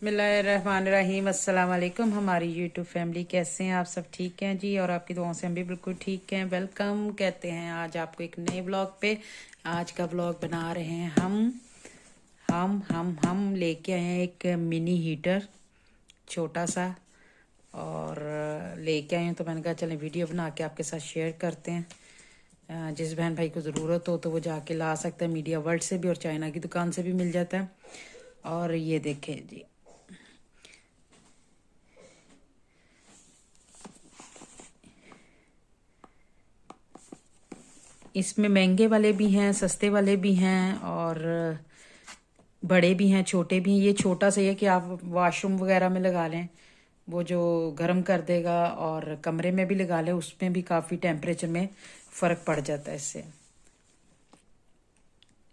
बिस्मिल्लाहिर्रहमानिर्रहीम। अस्सलाम वालेकुम। हमारी यूट्यूब फैमिली कैसे हैं आप? सब ठीक हैं जी, और आपकी दुआओं से हम भी बिल्कुल ठीक हैं। वेलकम कहते हैं आज आपको एक नए ब्लॉग पे। आज का ब्लॉग बना रहे हैं हम लेके आए हैं एक मिनी हीटर छोटा सा, और लेके आए हैं तो मैंने कहा चलें वीडियो बना के आपके साथ शेयर करते हैं। जिस बहन भाई को ज़रूरत हो तो वो जाके ला सकता है। मीडिया वर्ल्ड से भी और चाइना की दुकान से भी मिल जाता है। और ये देखें जी, इसमें महंगे वाले भी हैं, सस्ते वाले भी हैं, और बड़े भी हैं, छोटे भी हैं। ये छोटा सा है कि आप वॉशरूम वगैरह में लगा लें, वो जो गर्म कर देगा, और कमरे में भी लगा लें, उसमें भी काफ़ी टेम्परेचर में फ़र्क पड़ जाता है इससे।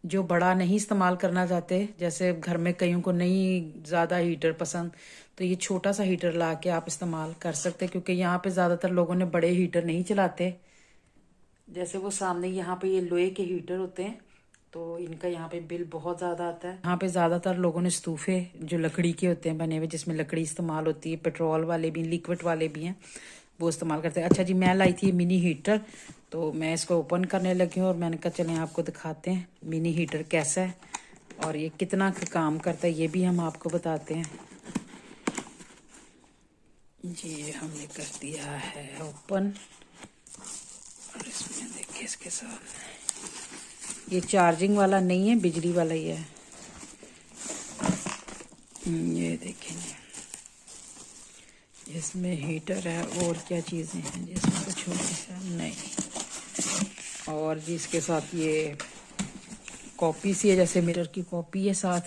जो बड़ा नहीं इस्तेमाल करना चाहते, जैसे घर में कईयों को नहीं ज़्यादा हीटर पसंद, तो ये छोटा सा हीटर ला के आप इस्तेमाल कर सकते हैं। क्योंकि यहाँ पे ज़्यादातर लोगों ने बड़े हीटर नहीं चलाते। जैसे वो सामने यहाँ पे ये लोहे के हीटर होते हैं, तो इनका यहाँ पे बिल बहुत ज़्यादा आता है। यहाँ पे ज़्यादातर लोगों ने स्तूफे जो लकड़ी के होते हैं बने हुए, जिसमें लकड़ी इस्तेमाल होती है, पेट्रोल वाले भी, लिक्विड वाले भी हैं, वो इस्तेमाल करते हैं। अच्छा जी, मैं लाई थी मिनी हीटर, तो मैं इसको ओपन करने लगी हूँ, और मैंने कहा चलें आपको दिखाते हैं मिनी हीटर कैसा है और ये कितना काम करता है, ये भी हम आपको बताते हैं जी। हमने कर दिया है ओपन, और इसमें देखिए इसके साथ ये चार्जिंग वाला नहीं है, बिजली वाला ही है। ये देखेंगे, इसमें हीटर है, और क्या चीज़ें हैं जिसमें कुछ नहीं। और जी इसके साथ ये कॉपी सी है, जैसे मिरर की कॉपी है साथ।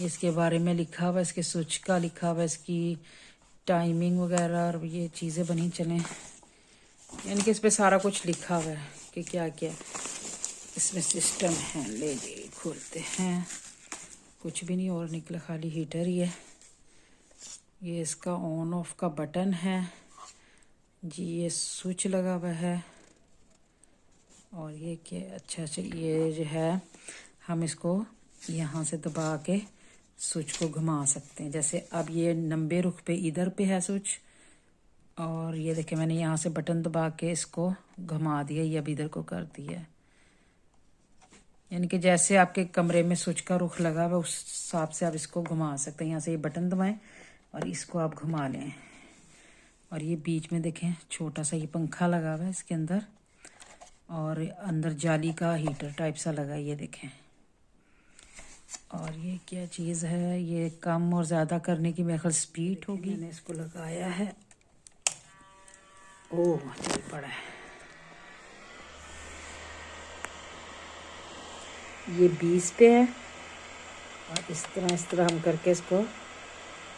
इसके बारे में लिखा हुआ है, इसके स्विच का लिखा हुआ है, इसकी टाइमिंग वगैरह, और ये चीज़ें बनी चलें, यानी कि इस पर सारा कुछ लिखा हुआ है कि क्या क्या इसमें सिस्टम है। ले जी खोलते हैं, कुछ भी नहीं और निकला, खाली हीटर ही है। ये इसका ऑन ऑफ का बटन है जी, ये स्विच लगा हुआ है। और ये क्या, अच्छा ये जो है हम इसको यहाँ से दबा के स्विच को घुमा सकते हैं। जैसे अब ये 90 रुख पे इधर पे है स्विच, और ये देखें मैंने यहाँ से बटन दबा के इसको घुमा दिया, ये अब इधर को कर दिया। यानी कि जैसे आपके कमरे में स्विच का रुख लगा हुआ उस हिसाब से आप इसको घुमा सकते हैं। यहाँ से ये बटन दबाएं और इसको आप घुमा लें। और ये बीच में देखें छोटा सा ये पंखा लगा हुआ है इसके अंदर, और अंदर जाली का हीटर टाइप सा लगा है, ये देखें। और ये क्या चीज़ है, ये कम और ज़्यादा करने की मेरे ख्याल स्पीड होगी। मैंने इसको लगाया है, ओह चल पड़ा है। ये 20 पे है, और इस तरह हम करके इसको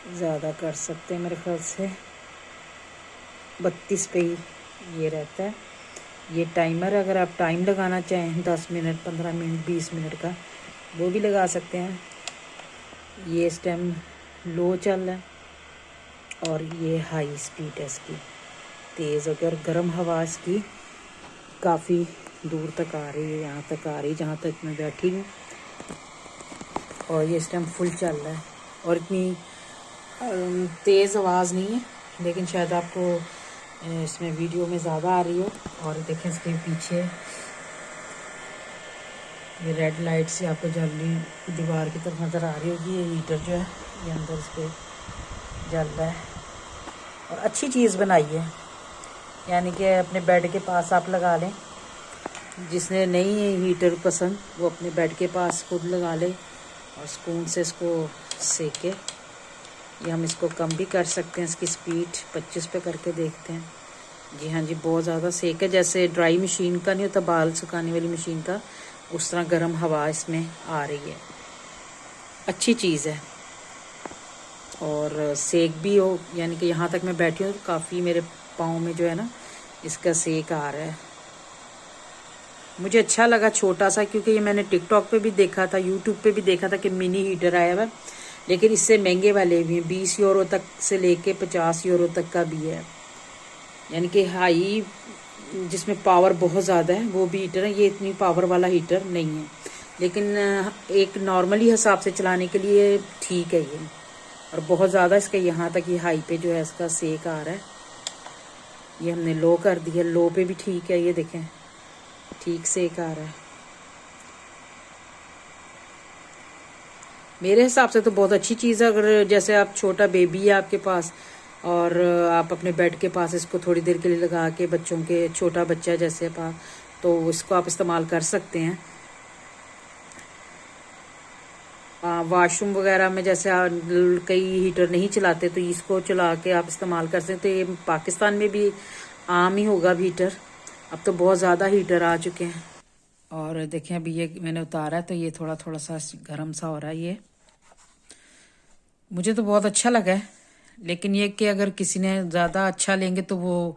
ज़्यादा कर सकते हैं। मेरे ख्याल से 32 पे ही ये रहता है। ये टाइमर, अगर आप टाइम लगाना चाहें 10 मिनट, 15 मिनट, 20 मिनट का, वो भी लगा सकते हैं। ये इस टाइम लो चल रहा है, और ये हाई स्पीड है इसकी, तेज़ होकर, और गर्म हवा इसकी काफ़ी दूर तक आ रही है, यहाँ तक आ रही है जहाँ तक मैं बैठी हूँ। और ये इस टाइम फुल चल रहा है, और इतनी तेज़ आवाज़ नहीं है, लेकिन शायद आपको इसमें वीडियो में ज़्यादा आ रही हो। और देखें इसके पीछे ये रेड लाइट से आपको जल्दी दीवार की तरफ नज़र आ रही होगी। ये हीटर जो है ये अंदर इस पर जल रहा है, और अच्छी चीज़ बनाई है, यानी कि अपने बेड के पास आप लगा लें। जिसने नहीं है हीटर पसंद, वो अपने बेड के पास खुद लगा ले, और सुकून से इसको सेके। ये हम इसको कम भी कर सकते हैं, इसकी स्पीड 25 पे करके देखते हैं। जी हाँ जी, बहुत ज़्यादा सेक है, जैसे ड्राई मशीन का नहीं होता, बाल सुखाने वाली मशीन का, उस तरह गर्म हवा इसमें आ रही है। अच्छी चीज़ है, और सेक भी हो, यानी कि यहाँ तक मैं बैठी हूँ तो काफ़ी मेरे पाँव में जो है ना इसका सेक आ रहा है। मुझे अच्छा लगा छोटा सा, क्योंकि ये मैंने टिकटॉक पे भी देखा था, यूट्यूब पे भी देखा था कि मिनी हीटर आया हुआ, लेकिन इससे महंगे वाले भी हैं। 20 यूरो तक से लेके 50 यूरो तक का भी है, यानी कि हाई जिसमें पावर बहुत ज़्यादा है वो भी हीटर है। ये इतनी पावर वाला हीटर नहीं है, लेकिन एक नॉर्मली हिसाब से चलाने के लिए ठीक है ये। और बहुत ज़्यादा इसका यहाँ तक ये हाई पे जो है इसका सेक आ रहा है। ये हमने लो कर दिया, लो पे भी ठीक है, ये देखें ठीक सेक आ रहा है। मेरे हिसाब से तो बहुत अच्छी चीज़ है। अगर जैसे आप छोटा बेबी है आपके पास और आप अपने बेड के पास इसको थोड़ी देर के लिए लगा के, बच्चों के छोटा बच्चा जैसे पास, तो इसको आप इस्तेमाल कर सकते हैं। वॉशरूम वगैरह में जैसे कई हीटर नहीं चलाते तो इसको चला के आप इस्तेमाल कर सकते हैं। तो ये पाकिस्तान में भी आम ही होगा हीटर, अब तो बहुत ज़्यादा हीटर आ चुके हैं। और देखें अभी ये मैंने उतारा है तो ये थोड़ा थोड़ा सा गर्म सा हो रहा है। ये मुझे तो बहुत अच्छा लगा है, लेकिन ये कि अगर किसी ने ज़्यादा अच्छा लेंगे तो वो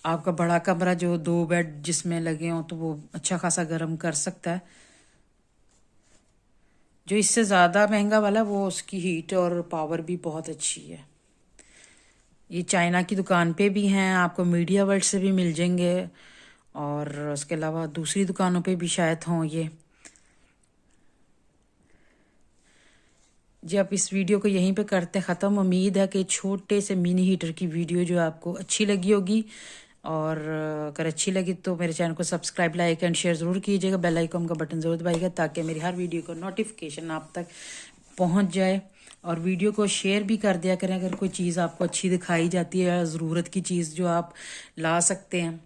आपका बड़ा कमरा जो 2 बेड जिसमें लगे हों तो वो अच्छा खासा गर्म कर सकता है। जो इससे ज़्यादा महंगा वाला वो उसकी हीट और पावर भी बहुत अच्छी है। ये चाइना की दुकान पे भी हैं, आपको मीडिया वर्ल्ड से भी मिल जाएंगे और उसके अलावा दूसरी दुकानों पे भी शायद हों ये। जी आप इस वीडियो को यहीं पे करते हैं ख़त्म। उम्मीद है कि छोटे से मिनी हीटर की वीडियो जो आपको अच्छी लगी होगी, और अगर अच्छी लगी तो मेरे चैनल को सब्सक्राइब, लाइक एंड शेयर ज़रूर कीजिएगा। बेल आइकन का बटन ज़रूर दबाइएगा ताकि मेरी हर वीडियो का नोटिफिकेशन आप तक पहुंच जाए। और वीडियो को शेयर भी कर दिया करें अगर कोई चीज़ आपको अच्छी दिखाई जाती है, ज़रूरत की चीज़ जो आप ला सकते हैं।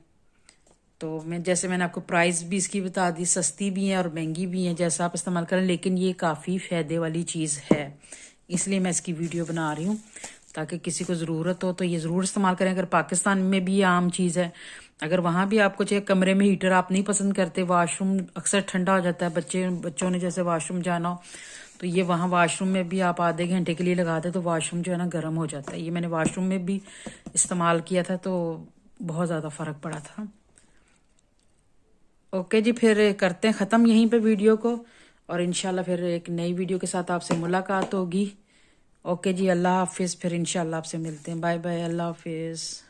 तो मैंने आपको प्राइस भी इसकी बता दी, सस्ती भी है और महंगी भी है, जैसा आप इस्तेमाल करें, लेकिन ये काफ़ी फ़ायदे वाली चीज़ है, इसलिए मैं इसकी वीडियो बना रही हूँ ताकि किसी को ज़रूरत हो तो ये ज़रूर इस्तेमाल करें। अगर पाकिस्तान में भी ये आम चीज़ है, अगर वहाँ भी आपको चाहिए, कमरे में हीटर आप नहीं पसंद करते, वॉशरूम अक्सर ठंडा हो जाता है, बच्चों ने जैसे वॉशरूम जाना हो तो ये वहाँ वॉशरूम में भी आप आधे घंटे के लिए लगा दे तो वॉशरूम जो है ना गर्म हो जाता है। ये मैंने वॉशरूम में भी इस्तेमाल किया था तो बहुत ज़्यादा फ़र्क पड़ा था। ओके जी, फिर करते हैं ख़त्म यहीं पे वीडियो को, और इंशाल्लाह फिर एक नई वीडियो के साथ आपसे मुलाकात होगी। ओके जी, अल्लाह हाफिज़। फिर इंशाल्लाह आपसे मिलते हैं। बाय बाय, अल्लाह हाफिज़।